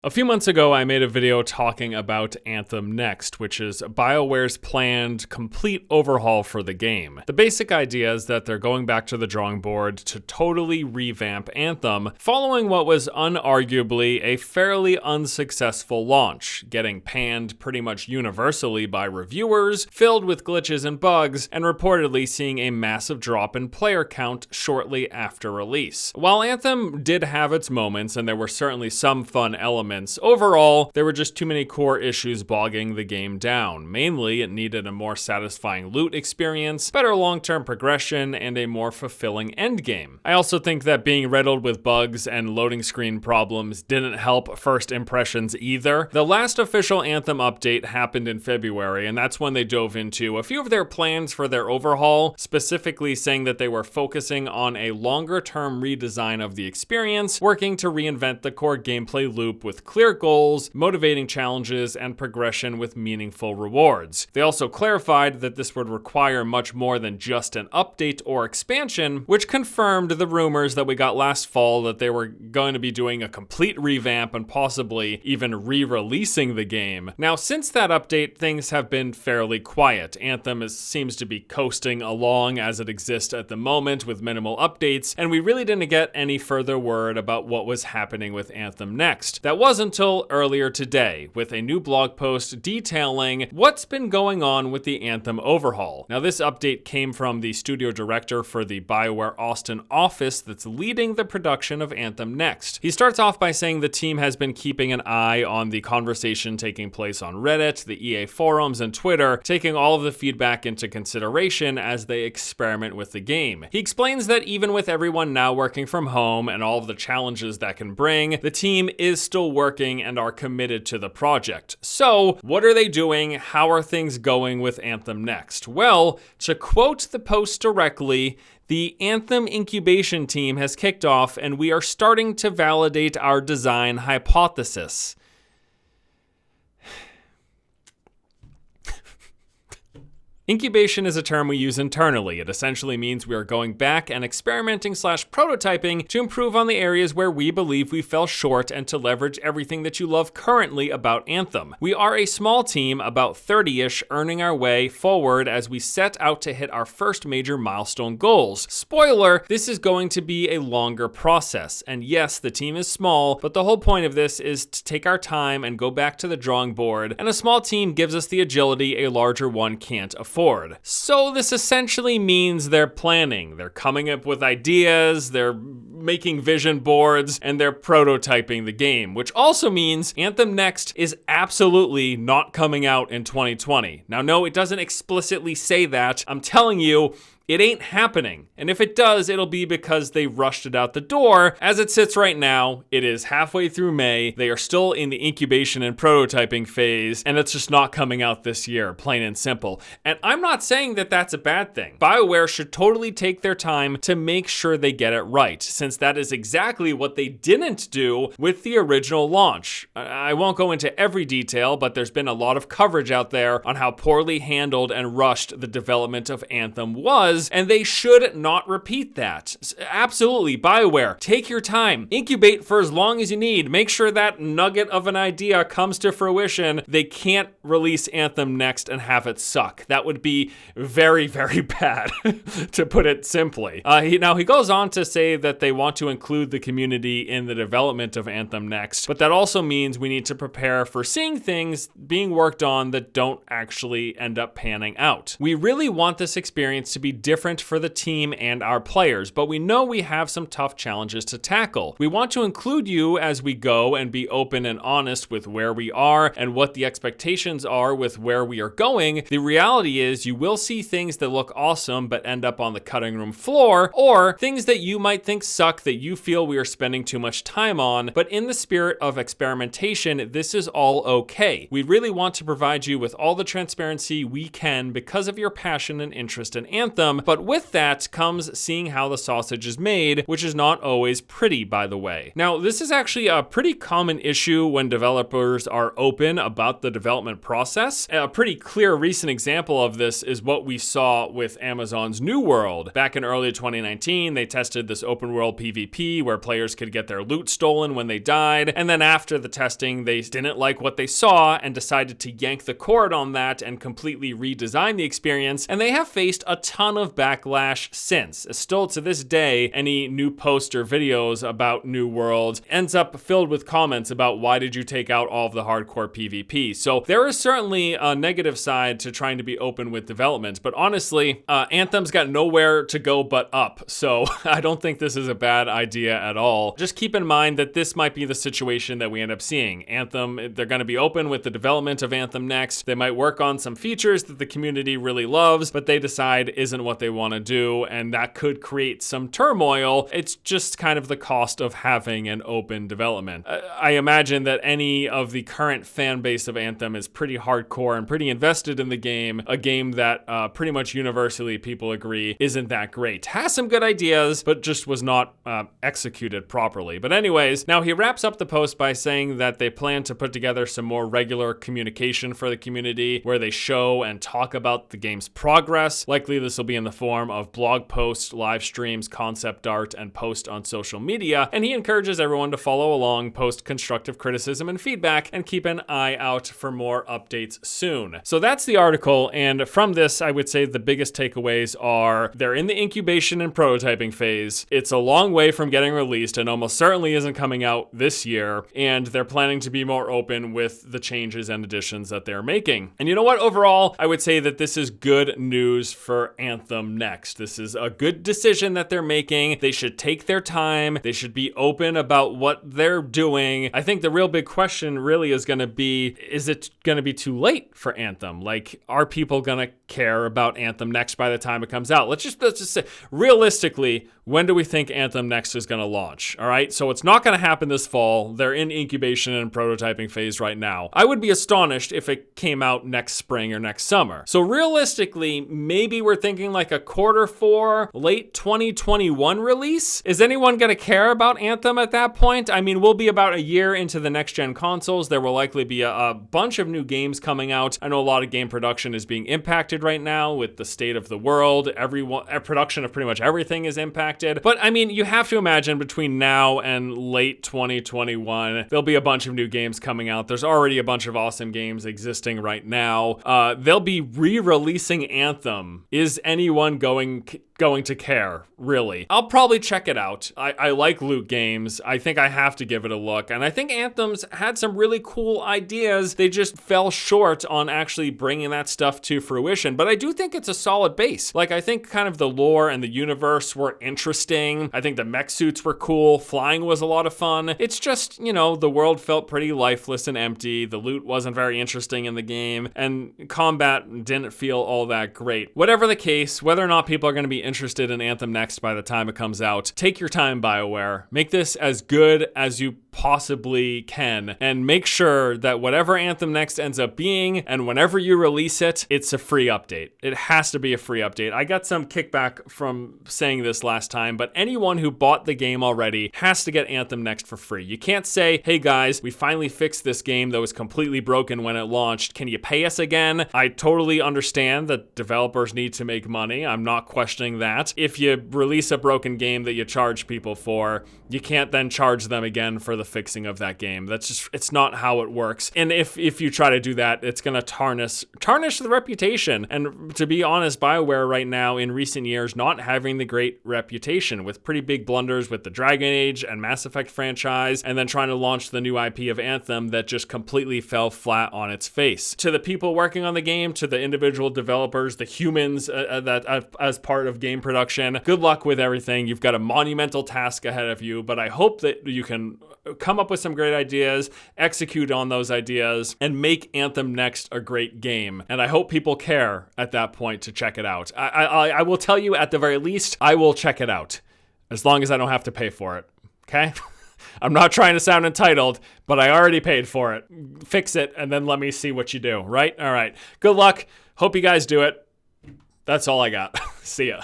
A few months ago, I made a video talking about Anthem Next, which is Bioware's planned complete overhaul for the game. The basic idea is that they're going back to the drawing board to totally revamp Anthem, following what was unarguably a fairly unsuccessful launch, getting panned pretty much universally by reviewers, filled with glitches and bugs, and reportedly seeing a massive drop in player count shortly after release. While Anthem did have its moments, and there were certainly some fun elements, overall, there were just too many core issues bogging the game down. Mainly, it needed a more satisfying loot experience, better long-term progression, and a more fulfilling endgame. I also think that being riddled with bugs and loading screen problems didn't help first impressions either. The last official Anthem update happened in February, and that's when they dove into a few of their plans for their overhaul, specifically saying that they were focusing on a longer-term redesign of the experience, working to reinvent the core gameplay loop with clear goals, motivating challenges, and progression with meaningful rewards. They also clarified that this would require much more than just an update or expansion, which confirmed the rumors that we got last fall that they were going to be doing a complete revamp and possibly even re-releasing the game. Now, since that update, things have been fairly quiet. Anthem seems to be coasting along as it exists at the moment with minimal updates, and we really didn't get any further word about what was happening with Anthem Next. That was until earlier today, with a new blog post detailing what's been going on with the Anthem overhaul. Now, this update came from the studio director for the Bioware Austin office that's leading the production of Anthem Next. He starts off by saying the team has been keeping an eye on the conversation taking place on Reddit, the EA forums, and Twitter, taking all of the feedback into consideration as they experiment with the game. He explains that even with everyone now working from home and all of the challenges that can bring, the team is still working and are committed to the project. So, what are they doing? How are things going with Anthem Next? Well, to quote the post directly, the Anthem incubation team has kicked off and we are starting to validate our design hypothesis. Incubation is a term we use internally. It essentially means we are going back and experimenting/prototyping to improve on the areas where we believe we fell short and to leverage everything that you love currently about Anthem. We are a small team, about 30-ish, earning our way forward as we set out to hit our first major milestone goals. Spoiler, this is going to be a longer process. And yes, the team is small, but the whole point of this is to take our time and go back to the drawing board, and a small team gives us the agility a larger one can't afford. So this essentially means they're planning, they're coming up with ideas, they're making vision boards, and they're prototyping the game, which also means Anthem Next is absolutely not coming out in 2020. Now, no, it doesn't explicitly say that. I'm telling you, it ain't happening. And if it does, it'll be because they rushed it out the door. As it sits right now, it is halfway through May. They are still in the incubation and prototyping phase, and it's just not coming out this year, plain and simple. And I'm not saying that that's a bad thing. Bioware should totally take their time to make sure they get it right, since that is exactly what they didn't do with the original launch. I won't go into every detail, but there's been a lot of coverage out there on how poorly handled and rushed the development of Anthem was, and they should not repeat that. Absolutely, Bioware, take your time. Incubate for as long as you need. Make sure that nugget of an idea comes to fruition. They can't release Anthem Next and have it suck. That would be very, very bad, to put it simply. He goes on to say that they want to include the community in the development of Anthem Next, but that also means we need to prepare for seeing things being worked on that don't actually end up panning out. We really want this experience to be different for the team and our players, but we know we have some tough challenges to tackle. We want to include you as we go and be open and honest with where we are and what the expectations are with where we are going. The reality is you will see things that look awesome but end up on the cutting room floor, or things that you might think suck that you feel we are spending too much time on, but in the spirit of experimentation, this is all okay. We really want to provide you with all the transparency we can because of your passion and interest in Anthem, but with that comes seeing how the sausage is made, which is not always pretty, by the way. Now, this is actually a pretty common issue when developers are open about the development process. A pretty clear recent example of this is what we saw with Amazon's New World. Back in early 2019, they tested this open world PvP, where players could get their loot stolen when they died. And then after the testing, they didn't like what they saw and decided to yank the cord on that and completely redesign the experience. And they have faced a ton of backlash since. Still to this day, any new post or videos about New World ends up filled with comments about why did you take out all of the hardcore PvP. So there is certainly a negative side to trying to be open with development, but honestly, Anthem's got nowhere to go but up. So I don't think this is a bad idea at all. Just keep in mind that this might be the situation that we end up seeing. Anthem, they're going to be open with the development of Anthem Next. They might work on some features that the community really loves, but they decide isn't what they want to do, and that could create some turmoil. It's just kind of the cost of having an open development. I imagine that any of the current fan base of Anthem is pretty hardcore and pretty invested in the game, a game that pretty much universally people agree isn't that great. Has some good ideas, but just was not executed properly. But anyways, now he wraps up the post by saying that they plan to put together some more regular communication for the community where they show and talk about the game's progress. Likely this will be in the form of blog posts, live streams, concept art, and post on social media. And he encourages everyone to follow along, post constructive criticism and feedback, and keep an eye out for more updates soon. So that's the article, and from this, I would say the biggest takeaways are they're in the incubation and prototyping phase. It's a long way from getting released and almost certainly isn't coming out this year, and they're planning to be more open with the changes and additions that they're making. And you know what? Overall, I would say that this is good news for Anthem Next. This is a good decision that they're making. They should take their time. They should be open about what they're doing. I think the real big question really is going to be, is it going to be too late for Anthem? Like, are people going to care about Anthem Next by the time it comes out? Let's just say, realistically, when do we think Anthem Next is going to launch? All right, so it's not going to happen this fall. They're in incubation and prototyping phase right now. I would be astonished if it came out next spring or next summer. So realistically, maybe we're thinking like a Q4, late 2021 release. Is anyone going to care about Anthem at that point? I mean, we'll be about a year into the next-gen consoles. There will likely be a bunch of new games coming out. I know a lot of game production is being impacted right now with the state of the world. Production of pretty much everything is impacted. But I mean, you have to imagine between now and late 2021, there'll be a bunch of new games coming out. There's already a bunch of awesome games existing right now. They'll be re-releasing Anthem. Is anyone going to care, really? I'll probably check it out. I like loot games. I think I have to give it a look. And I think Anthem's had some really cool ideas. They just fell short on actually bringing that stuff to fruition. But I do think it's a solid base. Like, I think kind of the lore and the universe were interesting. I think the mech suits were cool. Flying was a lot of fun. It's just, you know, the world felt pretty lifeless and empty. The loot wasn't very interesting in the game. And combat didn't feel all that great. Whatever the case, whether or not people are going to be interested in Anthem Next by the time it comes out, take your time, Bioware. Make this as good as you possibly can, and make sure that whatever Anthem Next ends up being, and whenever you release it, it's a free update. It has to be a free update. I got some kickback from saying this last time, but anyone who bought the game already has to get Anthem Next for free. You can't say, hey guys, we finally fixed this game that was completely broken when it launched. Can you pay us again? I totally understand that developers need to make money. I'm not questioning that. If you release a broken game that you charge people for, you can't then charge them again for the fixing of that game. That's just, it's not how it works. And if you try to do that, it's going to tarnish the reputation. And to be honest, Bioware right now in recent years not having the great reputation, with pretty big blunders with the Dragon Age and Mass Effect franchise, and then trying to launch the new IP of Anthem that just completely fell flat on its face. To the people working on the game, to the individual developers, the humans that as part of game production, good luck with everything. You've got a monumental task ahead of you, but I hope that you can come up with some great ideas, execute on those ideas, and make Anthem Next a great game. And I hope people care at that point to check it out. I will tell you, at the very least, I will check it out, as long as I don't have to pay for it, okay? I'm not trying to sound entitled, but I already paid for it. Fix it, and then let me see what you do, right? All right. Good luck. Hope you guys do it. That's all I got. See ya.